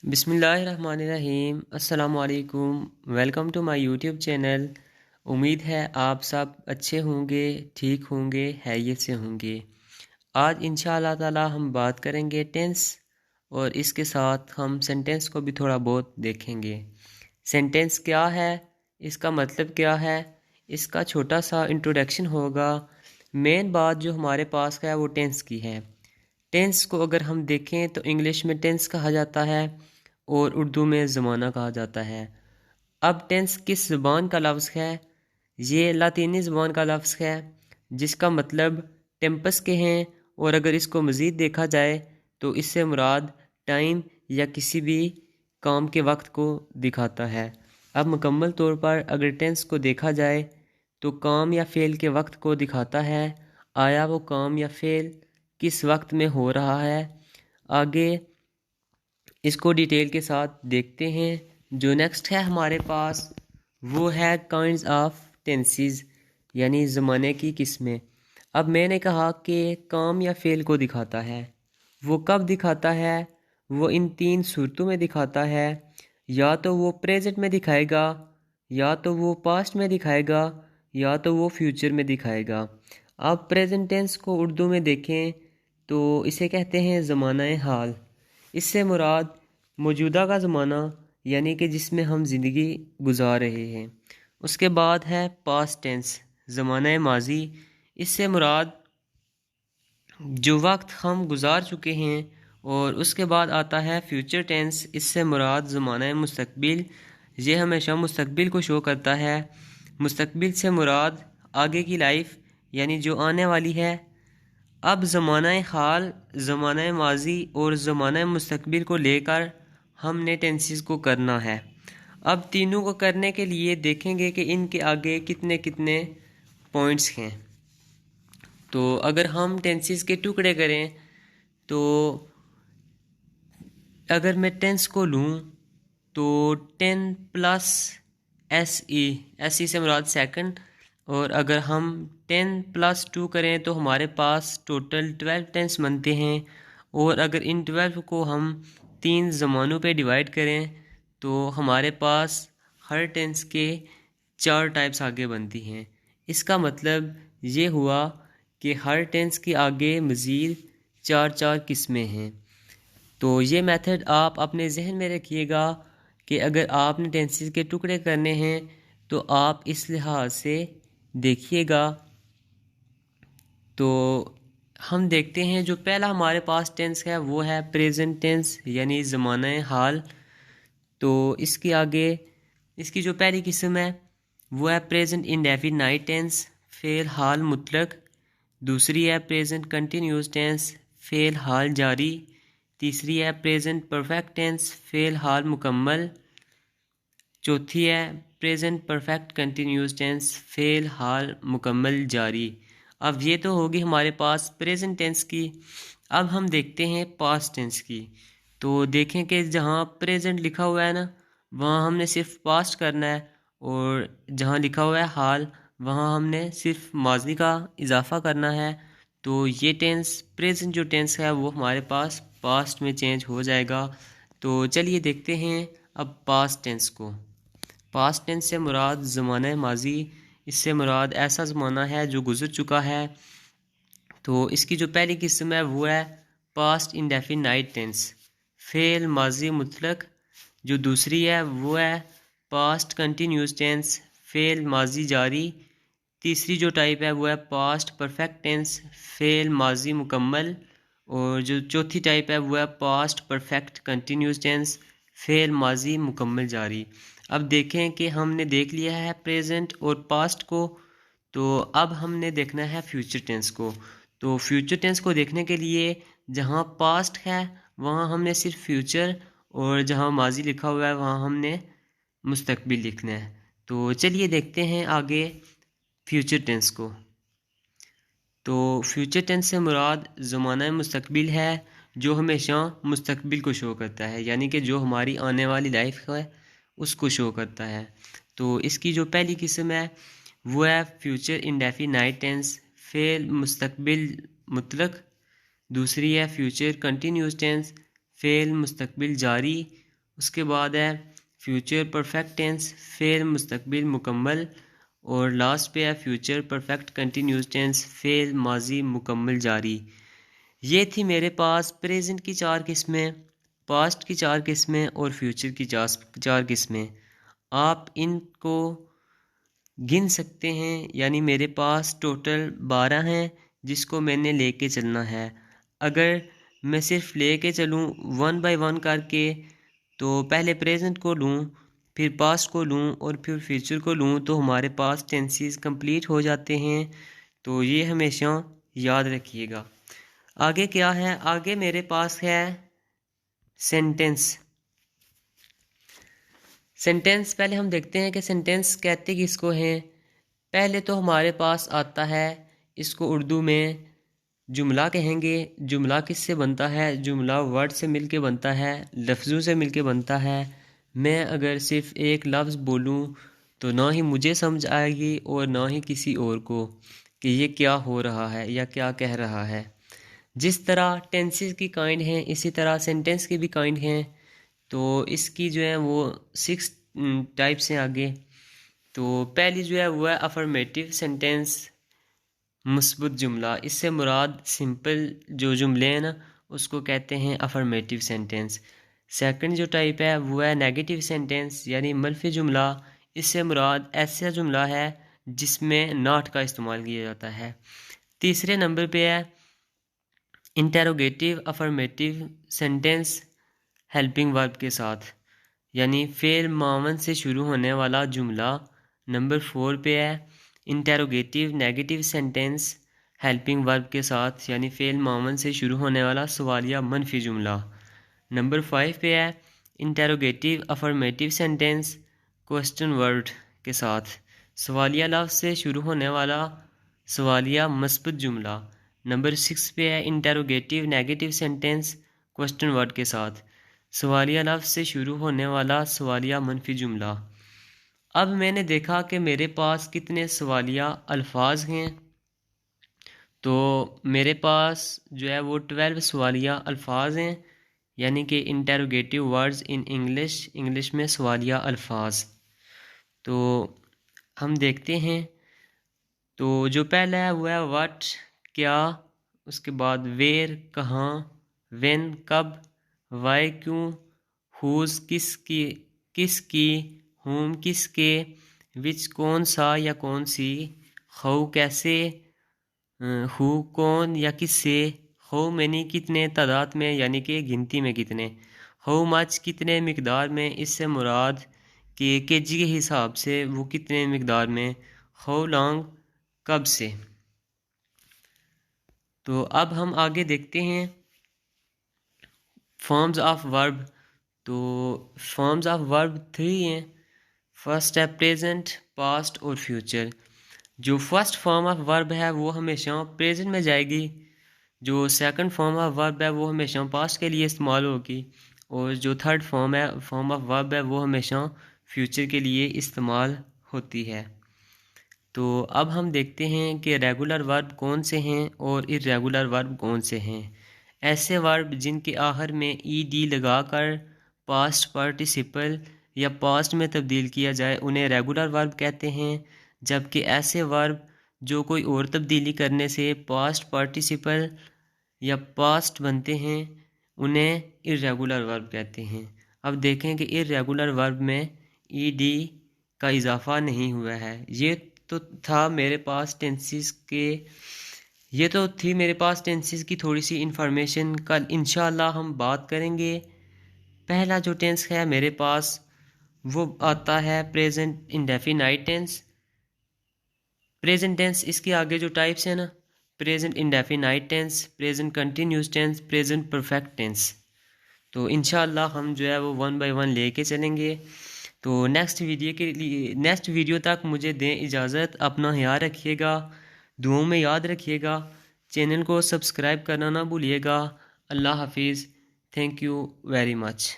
बिस्मिल्लाहिर्रहमानिर्रहीम। अस्सलामुअलैकुम। Welcome to my YouTube channel. उम्मीद है आप सब अच्छे होंगे, ठीक होंगे, हैरियत से होंगे। आज इंशाअल्लाह ताला हम बात करेंगे टेंस और इसके साथ हम सेंटेंस को भी थोड़ा बहुत देखेंगे। सेंटेंस क्या है, इसका मतलब क्या है, इसका छोटा सा इंट्रोडक्शन होगा। मेन बात जो हमारे पास है वो टेंस की है। टेंस को अगर हम देखें तो इंग्लिश में टेंस कहा जाता है और उर्दू में ज़माना कहा जाता है। अब टेंस किस ज़बान का लफ्ज़ है? ये लातीनी ज़बान का लफ्ज़ है जिसका मतलब टेम्पस के हैं, और अगर इसको मज़ीद देखा जाए तो इससे मुराद टाइम या किसी भी काम के वक्त को दिखाता है। अब मुकम्मल तौर पर अगर टेंस को देखा जाए तो काम या फ़ेल के वक्त को दिखाता है। आया वो काम या फ़ेल किस वक्त में हो रहा है। आगे इसको डिटेल के साथ देखते हैं। जो नेक्स्ट है हमारे पास वो है काइंड्स ऑफ टेंसेस, यानी ज़माने की किस्में। अब मैंने कहा कि काम या फ़ेल को दिखाता है। वो कब दिखाता है? वो इन तीन सूरतों में दिखाता है। या तो वो प्रेजेंट में दिखाएगा, या तो वो पास्ट में दिखाएगा, या तो वो फ्यूचर में दिखाएगा। अब प्रेजेंट टेंस को उर्दू में देखें तो इसे कहते हैं ज़माना हाल। इससे मुराद मौजूदा का ज़माना, यानी कि जिसमें हम ज़िंदगी गुजार रहे हैं। उसके बाद है पास्ट टेंस, ज़माना माजी। इससे मुराद जो वक्त हम गुजार चुके हैं। और उसके बाद आता है फ्यूचर टेंस। इससे मुराद ज़माना मुस्तकबिल। ये हमेशा मुस्तकबिल को शो करता है। मुस्तकबिल से मुराद आगे की लाइफ, यानी जो आने वाली है। अब ज़माना हाल, ज़माना माजी और ज़माना मुस्तकबिल को लेकर हमने टेंसेस को करना है। अब तीनों को करने के लिए देखेंगे कि इनके आगे कितने कितने पॉइंट्स हैं। तो अगर हम टेंसेस के टुकड़े करें तो अगर मैं टेंस को लूँ तो 10 प्लस एस ई से मुराद सेकंड। और अगर हम 10 प्लस 2 करें तो हमारे पास टोटल 12 टेंस बनते हैं। और अगर इन 12 को हम तीन ज़मानों पे डिवाइड करें तो हमारे पास हर टेंस के 4 टाइप्स आगे बनती हैं। इसका मतलब ये हुआ कि हर टेंस के आगे मज़ीद 4 किस्में हैं। तो ये मेथड आप अपने जहन में रखिएगा कि अगर आपने टेंसेस के टुकड़े करने हैं तो आप इस लिहाज से देखिएगा। तो हम देखते हैं जो पहला हमारे पास टेंस है वो है प्रेजेंट टेंस, यानी ज़माना हाल। तो इसके आगे इसकी जो पहली किस्म है वो है प्रेजेंट इंडेफिनाइट टेंस, फ़ेल हाल मुतलक। दूसरी है प्रेजेंट कंटिन्यूस टेंस, फ़ेल हाल जारी। तीसरी है प्रेजेंट परफेक्ट टेंस, फ़ेल हाल मुकम्मल। चौथी है प्रेजेंट परफेक्ट कंटिन्यूस टेंस, फ़ेल हाल मुकम्मल जारी। अब ये तो होगी हमारे पास प्रेजेंट टेंस की। अब हम देखते हैं पास्ट टेंस की। तो देखें कि जहाँ प्रेजेंट लिखा हुआ है ना, वहाँ हमने सिर्फ पास्ट करना है, और जहाँ लिखा हुआ है हाल वहाँ हमने सिर्फ माजी का इजाफा करना है। तो ये टेंस प्रेजेंट जो टेंस है वो हमारे पास पास्ट में चेंज हो जाएगा। तो चलिए देखते हैं अब पास्ट टेंस को। पास्ट टेंस से मुराद ज़माना माजी। इससे मुराद ऐसा ज़माना है जो गुज़र चुका है। तो इसकी जो पहली किस्म है वो है पास्ट इंडेफिनाइट टेंस, फ़ेल माजी मुतलक। जो दूसरी है वो है पास्ट कंटिन्यूस टेंस, फ़ेल माजी जारी। तीसरी जो टाइप है वो है पास्ट परफेक्ट टेंस, फ़ेल माजी मुकम्मल। और जो चौथी टाइप है वो है पास्ट परफेक्ट कंटिन्यूस टेंस, फ़ेल माजी मुकम्मल जारी। अब देखें कि हमने देख लिया है प्रेजेंट और पास्ट को। तो अब हमने देखना है फ्यूचर टेंस को। तो फ्यूचर टेंस को देखने के लिए जहाँ पास्ट है वहाँ हमने सिर्फ फ्यूचर, और जहाँ माजी लिखा हुआ है वहाँ हमने मुस्तकबिल लिखना है। तो चलिए देखते हैं आगे फ्यूचर टेंस को। तो फ्यूचर टेंस से मुराद ज़माना मुस्तकबिल है जो हमेशा मुस्तकबिल को शो करता है, यानी कि जो हमारी आने वाली लाइफ है उसको शो करता है। तो इसकी जो पहली किस्म है वो है फ्यूचर इंडेफिनाइट टेंस, फ़ेल मुस्तकबिल मुतलक। दूसरी है फ्यूचर कंटिन्यूस टेंस, फ़ेल मुस्तकबिल जारी। उसके बाद है फ्यूचर परफेक्ट टेंस, फ़ेल मुस्तकबिल मुकम्मल, और लास्ट पे है फ्यूचर परफेक्ट कंटिन्यूस टेंस, फ़ेल माजी मुकम्मल जारी। ये थी मेरे पास प्रेजेंट की 4 किस्में, पास्ट की 4 किस्में और फ्यूचर की 4 किस्में। आप इनको गिन सकते हैं, यानी मेरे पास टोटल 12 हैं जिसको मैंने लेके चलना है। अगर मैं सिर्फ लेके चलूँ 1 बाय 1 करके, तो पहले प्रेजेंट को लूँ, फिर पास्ट को लूँ और फिर फ्यूचर को लूँ, तो हमारे पास टेंसेस कंप्लीट हो जाते हैं। तो ये हमेशा याद रखिएगा। आगे क्या है, आगे मेरे पास है सेंटेंस। सेंटेंस पहले हम देखते हैं कि सेंटेंस कहते किसको हैं। पहले तो हमारे पास आता है, इसको उर्दू में जुमला कहेंगे। जुमला किससे बनता है? जुमला वर्ड से मिलके बनता है, लफ्ज़ों से मिलके बनता है। मैं अगर सिर्फ एक लफ्ज़ बोलूं तो ना ही मुझे समझ आएगी और ना ही किसी और को कि ये क्या हो रहा है या क्या कह रहा है। जिस तरह टेंसेस की काइंड हैं, इसी तरह सेंटेंस की भी काइंड हैं। तो इसकी जो है वो 6 टाइप्स हैं आगे। तो पहली जो है वो है अफर्मेटिव सेंटेंस, मुस्बत जुमला। इससे मुराद सिंपल जो जुमले हैं ना, उसको कहते हैं अफर्मेटिव सेंटेंस। सेकंड जो टाइप है वो है नेगेटिव सेंटेंस, यानी मनफी जुमला। इससे मुराद ऐसा जुमला है जिसमें नॉट का इस्तेमाल किया जाता है। तीसरे नंबर पे है interrogative affirmative sentence helping verb के साथ, यानी फेल मावन से शुरू होने वाला जुमला। नंबर 4 पे है interrogative negative sentence helping verb के साथ, यानी फेल मावन से शुरू होने वाला सवालिया मनफी जुमला। नंबर 5 पे है interrogative affirmative sentence question word के साथ, सवालिया लफ्ज़ से शुरू होने वाला सवालिया मस्बत जुमला। नंबर 6 पे है interrogative negative sentence question word के साथ, सवालिया लफ्ज़ से शुरू होने वाला सवालिया मनफी जुमला। अब मैंने देखा कि मेरे पास कितने सवालिया अल्फाज हैं। तो मेरे पास जो है वो 12 सवालिया अल्फाज हैं, यानी कि इंटेरोगेटिव वर्ड्स इन इंग्लिश में सवालिया अल्फाज। तो हम देखते हैं। तो जो पहला है वो है व्हाट क्या, उसके बाद वेयर कहाँ, व्हेन कब, वाई क्यों, हुज किसकी, होम किसके, विच कौन सा या कौन सी, हाउ कैसे, हु कौन या किससे, हाउ मैनी कितने तादाद में यानी कि गिनती में कितने, हाउ मच कितने मिकदार में, इससे मुराद कि केजी के हिसाब से वो कितने मिकदार में, हाउ लॉन्ग कब से। तो अब हम आगे देखते हैं फॉर्म्स ऑफ वर्ब। तो फॉर्म्स ऑफ वर्ब 3 हैं। फर्स्ट है प्रेजेंट, पास्ट और फ्यूचर। जो फर्स्ट फॉर्म ऑफ वर्ब है वो हमेशा प्रेजेंट में जाएगी, जो सेकंड फॉर्म ऑफ वर्ब है वो हमेशा पास्ट के लिए इस्तेमाल होगी, और जो थर्ड फॉर्म ऑफ वर्ब है वो हमेशा फ्यूचर के लिए इस्तेमाल होती है। तो अब हम देखते हैं कि रेगुलर वर्ब कौन से हैं और इर्रेगुलर वर्ब कौन से हैं। ऐसे वर्ब जिनके आखिर में ईडी लगाकर पास्ट पार्टिसिपल या पास्ट में तब्दील किया जाए उन्हें रेगुलर वर्ब कहते हैं, जबकि ऐसे वर्ब जो कोई और तब्दीली करने से पास्ट पार्टिसिपल या पास्ट बनते हैं उन्हें इर्रेगुलर वर्ब कहते हैं। अब देखें कि इर्रेगुलर वर्ब में ईडी का इजाफा नहीं हुआ है। ये तो था मेरे पास टेंसेस के, ये तो थी मेरे पास टेंसेस की थोड़ी सी इन्फॉर्मेशन। कल इंशाल्लाह हम बात करेंगे। पहला जो टेंस है मेरे पास वो आता है present indefinite tense. Present tense इसके आगे जो टाइप्स हैं ना, present indefinite tense, present continuous tense, present perfect tense. तो इंशाल्लाह हम जो है वो 1 बाय 1 लेके चलेंगे। तो नेक्स्ट वीडियो तक मुझे दें इजाज़त। अपना ख्याल रखिएगा, दुआओं में याद रखिएगा, चैनल को सब्सक्राइब करना ना भूलिएगा। अल्लाह हाफिज़। Thank you very much.